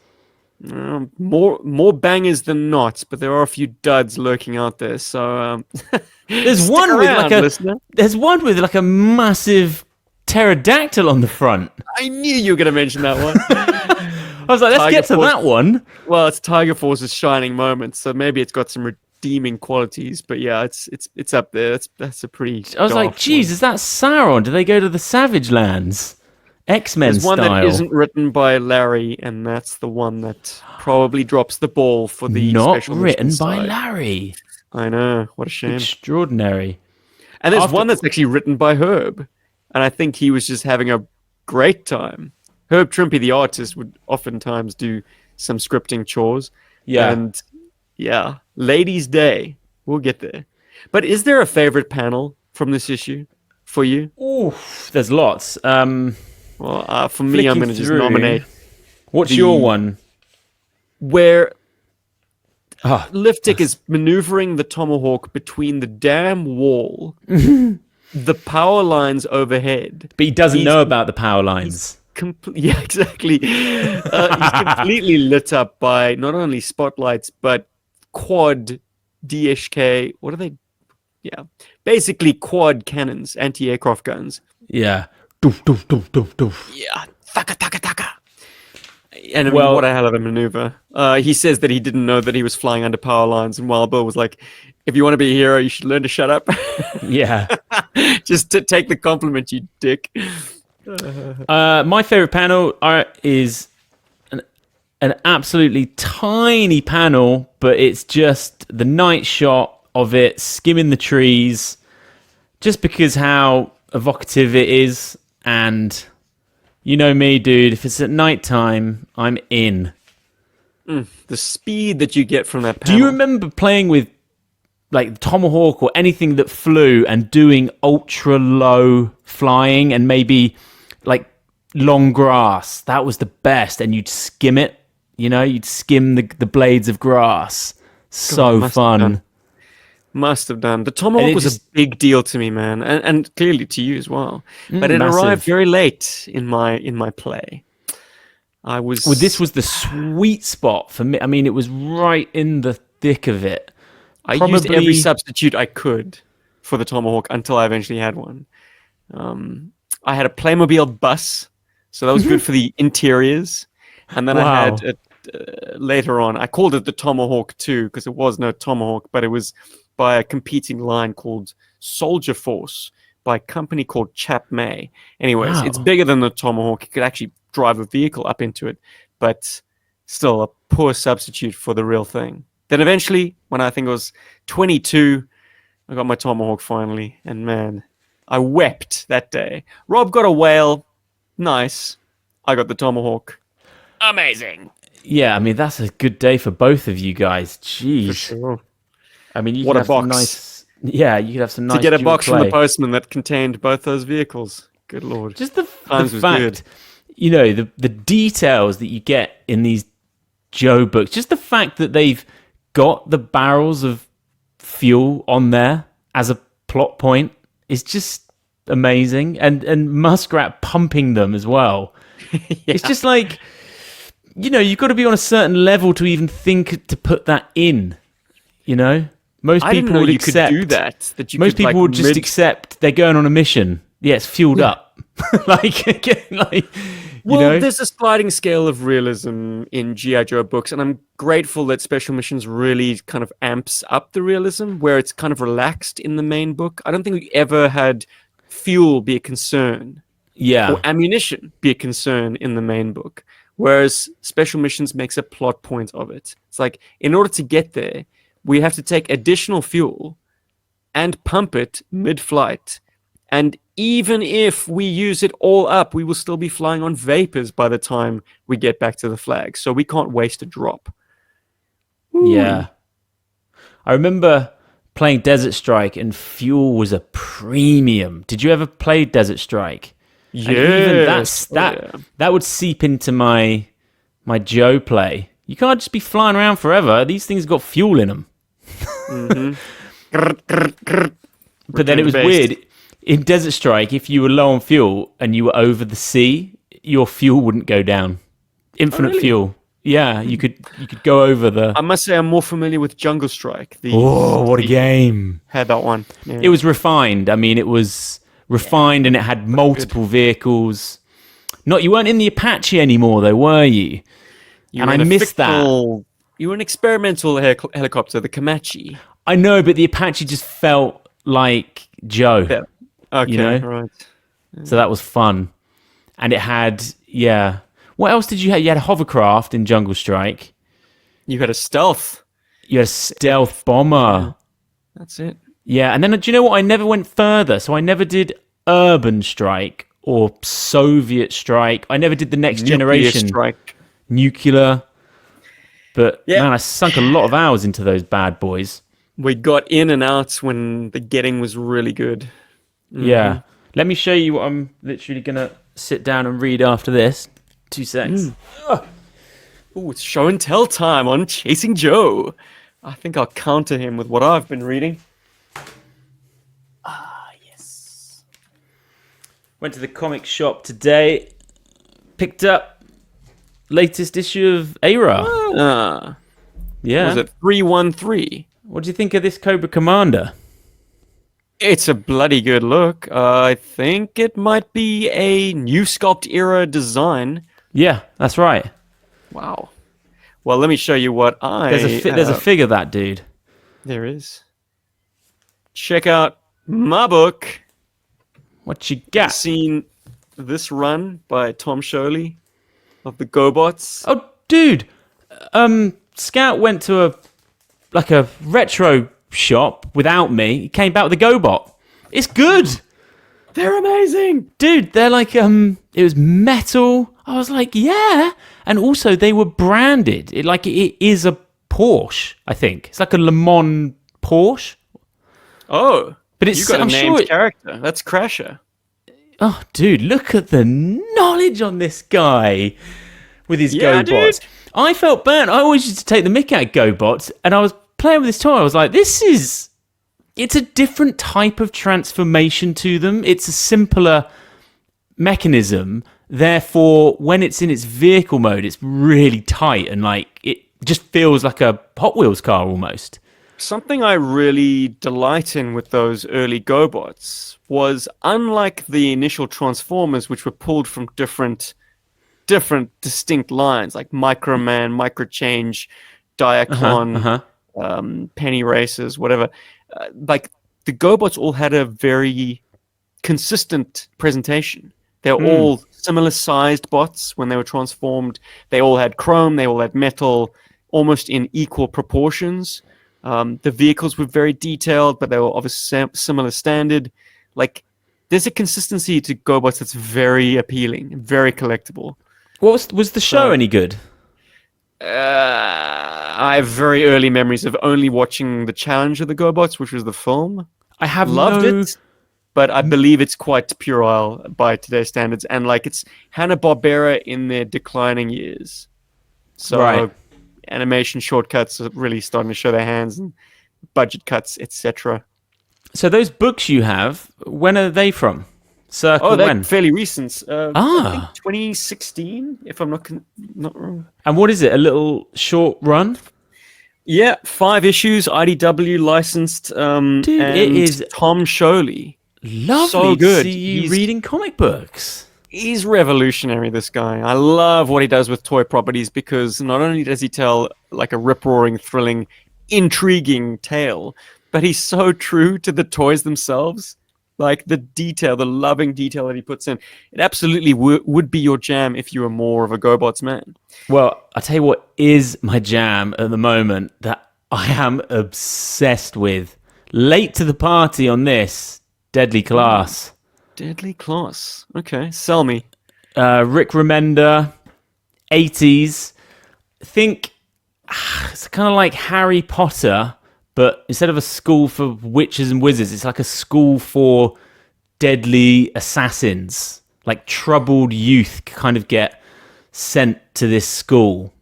More bangers than not, but there are a few duds lurking out there. So there's one with like a massive pterodactyl on the front. I knew you were going to mention that one. I was like, let's get to that one. Well, it's Tiger Force's shining moment, so maybe it's got some redeeming qualities. But yeah, it's up there. That's a pretty. I was like, geez, is that Sauron? Do they go to the Savage Lands? X-Men There's one style. that isn't written by Larry, and that's the one that probably drops the ball for the not special written mission by side. Larry. I know, what a shame. Extraordinary. And there's one that's actually written by Herb, and I think he was just having a great time. Herb Trimpe, the artist, would oftentimes do some scripting chores. Yeah. And yeah, Ladies' Day. We'll get there. But is there a favorite panel from this issue for you? Oof, there's lots. Well, for me, I'm going to just nominate. What's your one? Where Liftik is maneuvering the Tomahawk between the damn wall, the power lines overhead. But he doesn't know about the power lines. Yeah, exactly. He's completely lit up by not only spotlights, but quad DHK. What are they? Yeah. Basically quad cannons, anti-aircraft guns. Yeah. Doof, doof, doof, doof, doof. Yeah. Thaka, thaka, thaka. And I mean, what a hell of a maneuver. He says that he didn't know that he was flying under power lines, and Wild Bill was like, if you want to be a hero, you should learn to shut up. Yeah. Just to take the compliment, you dick. My favorite panel is an absolutely tiny panel, but it's just the night shot of it skimming the trees, just because how evocative it is. And you know me, dude, if it's at nighttime, I'm in. The speed that you get from that panel. Do you remember playing with like Tomahawk or anything that flew and doing ultra low flying and maybe like long grass? That was the best. And you'd skim it, you know, you'd skim the blades of grass. So fun. Must have done. The Tomahawk was a big deal to me, man, and clearly to you as well. But it arrived very late in my play. This was the sweet spot for me. I mean, it was right in the thick of it. I used every substitute I could for the Tomahawk until I eventually had one. I had a Playmobil bus, so that was good for the interiors. And then I had it later on. I called it the Tomahawk 2 because it was no Tomahawk, but it was by a competing line called Soldier Force by a company called Chap May. Anyways, it's bigger than the Tomahawk. You could actually drive a vehicle up into it, but still a poor substitute for the real thing. Then eventually, when I think I was 22, I got my Tomahawk finally, and man, I wept that day. Rob got a whale. Nice. I got the Tomahawk. Amazing. Yeah, I mean, that's a good day for both of you guys. Jeez. For sure. I mean, you what could a have box. some nice... Yeah, you could have some nice... To get a box from the postman that contained both those vehicles. Good Lord. Just the fact, you know, the details that you get in these Joe books, just the fact that they've got the barrels of fuel on there as a plot point is just amazing. And Muskrat pumping them as well. Yeah. It's just like, you know, you've got to be on a certain level to even think to put that in, you know? Most people would accept do that. Most people would just accept they're going on a mission. Yeah, it's fueled up. There's a sliding scale of realism in GI Joe books, and I'm grateful that Special Missions really kind of amps up the realism, where it's kind of relaxed in the main book. I don't think we ever had fuel be a concern, or ammunition be a concern in the main book, whereas Special Missions makes a plot point of it. It's like, in order to get there, we have to take additional fuel and pump it mid-flight. And even if we use it all up, we will still be flying on vapors by the time we get back to the flag. So we can't waste a drop. Yeah. I remember playing Desert Strike and fuel was a premium. Did you ever play Desert Strike? Yeah. And even that would seep into my Joe play. You can't just be flying around forever. These things got fuel in them. But then it was weird. In Desert Strike, if you were low on fuel and you were over the sea, your fuel wouldn't go down. Infinite fuel. Yeah, you could go over the... I must say I'm more familiar with Jungle Strike. What a game. Had that one. Yeah. It was refined. I mean, it was refined and it had multiple vehicles. You weren't in the Apache anymore, though, were you? And I missed that. You were an experimental helicopter, the Comanche. I know, but the Apache just felt like Joe. Yeah. Okay, you know? right. So that was fun. And it had, What else did you have? You had a hovercraft in Jungle Strike. You had a stealth. You had a stealth bomber. Yeah. That's it. Yeah, and then do you know what? I never went further. So I never did Urban Strike or Soviet Strike. I never did the next generation. Strike. Nuclear. But man, I sunk a lot of hours into those bad boys. We got in and out when the getting was really good. Mm-hmm. Yeah. Let me show you what I'm literally going to sit down and read after this. 2 seconds. Oh, it's show and tell time on Chasing Joe. I think I'll counter him with what I've been reading. Yes. Went to the comic shop today. Picked up latest issue of ARA. Yeah. Was it 313? What do you think of this Cobra Commander? It's a bloody good look. I think it might be a new sculpt era design. Yeah, that's right. Wow. Well, let me show you what There's a figure of that dude. There is. Check out my book. What you got? Seen this run by Tom Sholey of the GoBots. Oh, dude. Scout went to a retro shop without me. He came back with a GoBot. It's good. They're amazing. Dude, they're like, it was metal. I was like, yeah. And also they were branded. It is a Porsche, I think. It's like a Le Mans Porsche. Oh. But it's, you got a I'm named sure character. That's Crasher. Oh, dude, look at the knowledge on this guy with his GoBots. Dude. I felt burnt. I always used to take the mick out of GoBots, and I was playing with this toy. I was like, it's a different type of transformation to them. It's a simpler mechanism. Therefore, when it's in its vehicle mode, it's really tight and it just feels like a Hot Wheels car almost. Something I really delight in with those early GoBots was, unlike the initial Transformers, which were pulled from different distinct lines, like Microman, Microchange, Diaclone, Penny Racers, whatever. The GoBots all had a very consistent presentation. They're all similar sized bots when they were transformed. They all had chrome, they all had metal, almost in equal proportions. The vehicles were very detailed, but they were of a similar standard. There's a consistency to GoBots that's very appealing, very collectible. Was the show any good? I have very early memories of only watching the Challenge of the GoBots, which was the film. I have loved it, but I believe it's quite puerile by today's standards, and it's Hanna-Barbera in their declining years. So animation shortcuts are really starting to show their hands, and budget cuts, etc. So those books you have, when are they from? Circa they're when? Fairly recent. I think 2016, if I'm not wrong. And what is it? A little short run? Yeah, 5 issues, IDW licensed. Dude, and it is Tom Sholey. Lovely so good. To see you reading comic books. He's revolutionary, this guy. I love what he does with toy properties, because not only does he tell a rip-roaring, thrilling, intriguing tale, but he's so true to the toys themselves. The detail, the loving detail that he puts in. It absolutely would be your jam if you were more of a GoBots man. Well, I'll tell you what is my jam at the moment that I am obsessed with. Late to the party on this, Deadly Class. Deadly Class. Okay, sell me. Rick Remender, 80s. Think it's kind of like Harry Potter, but instead of a school for witches and wizards, it's like a school for deadly assassins. Like troubled youth kind of get sent to this school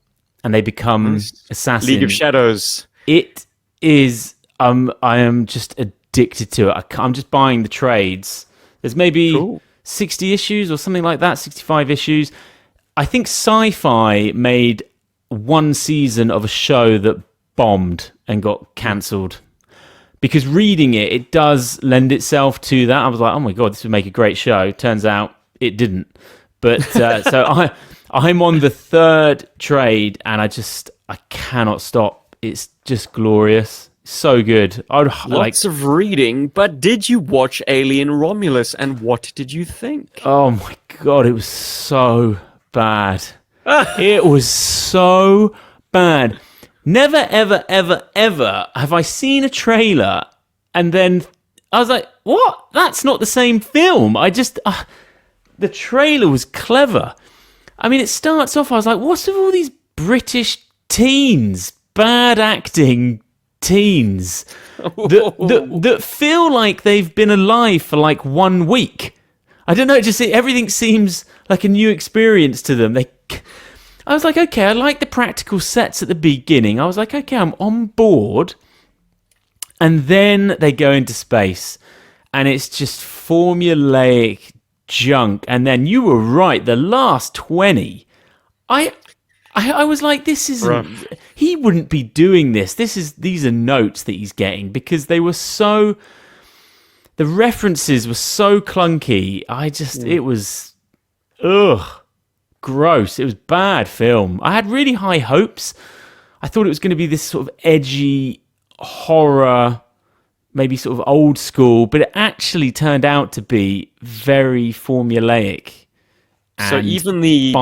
and they become assassins. League of Shadows. It is, I am just addicted to it. I'm just buying the trades. There's maybe 60 issues or something like that, 65 issues. I think Sci-Fi made one season of a show that bombed and got cancelled. Because reading it, it does lend itself to that. I was like, oh my God, this would make a great show. Turns out it didn't. But so I'm on the third trade and I cannot stop. It's just glorious. So good. Lots of reading, but did you watch Alien Romulus and what did you think? Oh my God, it was so bad. It was so bad. Never, ever, ever, ever have I seen a trailer and then I was like, what? That's not the same film. The trailer was clever. I mean, it starts off, I was like, what's with all these British teens? Bad acting teens that feel like they've been alive for like 1 week. I don't know, everything seems like a new experience to them. I was like, okay, I like the practical sets at the beginning. I was like, okay, I'm on board. And then they go into space and it's just formulaic junk. And then you were right, the last 20, I was like, this isn't... He wouldn't be doing this. These are notes that he's getting because they were so... The references were so clunky. It was... gross. It was bad film. I had really high hopes. I thought it was going to be this sort of edgy horror, maybe sort of old school, but it actually turned out to be very formulaic. So even the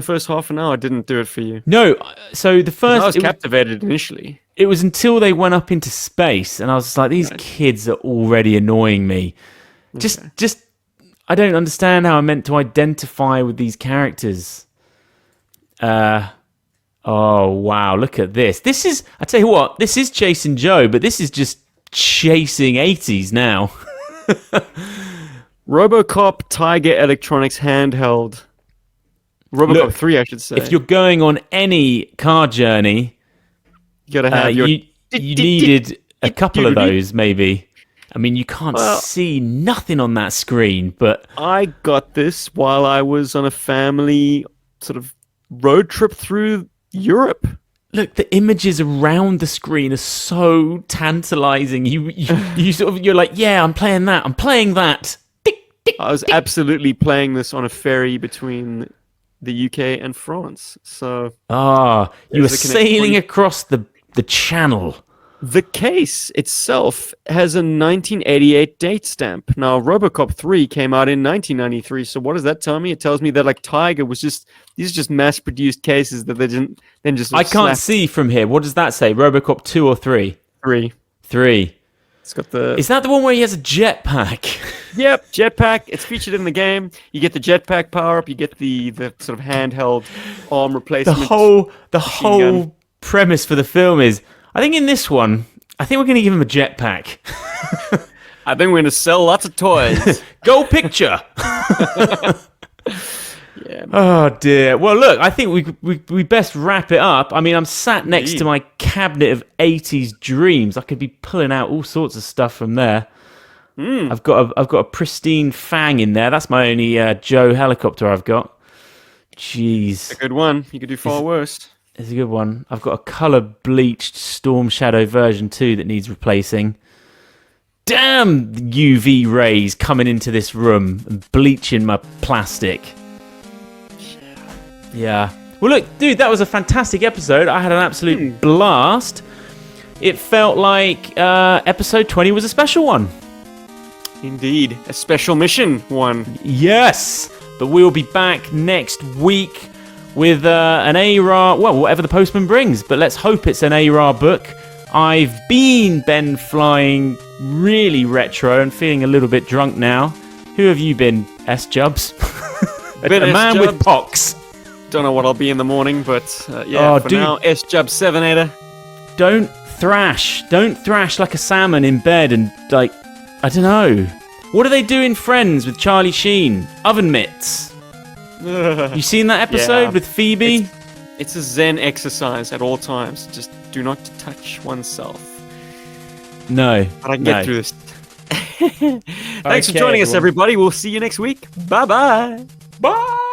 first half an hour didn't do it for you. No, so the first... I was captivated initially. It was until they went up into space, and I was just like, these kids are already annoying me. Just, I don't understand how I'm meant to identify with these characters. Oh wow, look at this. I tell you what, this is Chasing Joe, but this is just chasing 80s now. RoboCop Tiger Electronics handheld. RoboCop 3, I should say. If you're going on any car journey, you gotta have you needed a couple of those, maybe. I mean, you can't see nothing on that screen, but... I got this while I was on a family sort of road trip through Europe. Look, the images around the screen are so tantalizing. You're like, yeah, I'm playing that. I was absolutely playing this on a ferry between the UK and France. So you were sailing across the channel. The case itself has a 1988 date stamp. Now, RoboCop 3 came out in 1993. So what does that tell me? It tells me that like Tiger was these are just mass-produced cases that they didn't then just. I can't see from here. What does that say? RoboCop 2 or 3? 3. It's got the... Is that the one where he has a jetpack? Yep, jetpack. It's featured in the game. You get the jetpack power-up. You get the sort of handheld arm replacement. The whole premise for the film is, I think in this one, we're going to give him a jetpack. I think we're going to sell lots of toys. Go picture! Yeah. Oh dear. Well, look, I think we best wrap it up. I mean, I'm sat next to my cabinet of 80s dreams. I could be pulling out all sorts of stuff from there. I've got a pristine Fang in there. That's my only Joe helicopter I've got. Jeez. A good one. You could do far worse. It's a good one. I've got a colour bleached Storm Shadow version 2 that needs replacing. Damn UV rays coming into this room and bleaching my plastic. Yeah. Well, look, dude, that was a fantastic episode. I had an absolute blast. It felt like episode 20 was a special one. Indeed. A special mission one. Yes. But we'll be back next week with an ARAR, well, whatever the postman brings. But let's hope it's an ARAR book. I've been Ben Flying really retro and feeling a little bit drunk now. Who have you been, S-Jubs? A man with pox. don't know what I'll be in the morning, but yeah, for now, S-Jub 7-8er. Don't thrash like a salmon in bed and, like, I don't know. What do they do in Friends with Charlie Sheen? Oven mitts. You seen that episode with Phoebe? It's a Zen exercise at all times. Just do not touch oneself. No. But I can get through this. Thanks for joining us, everybody. We'll see you next week. Bye-bye. Bye.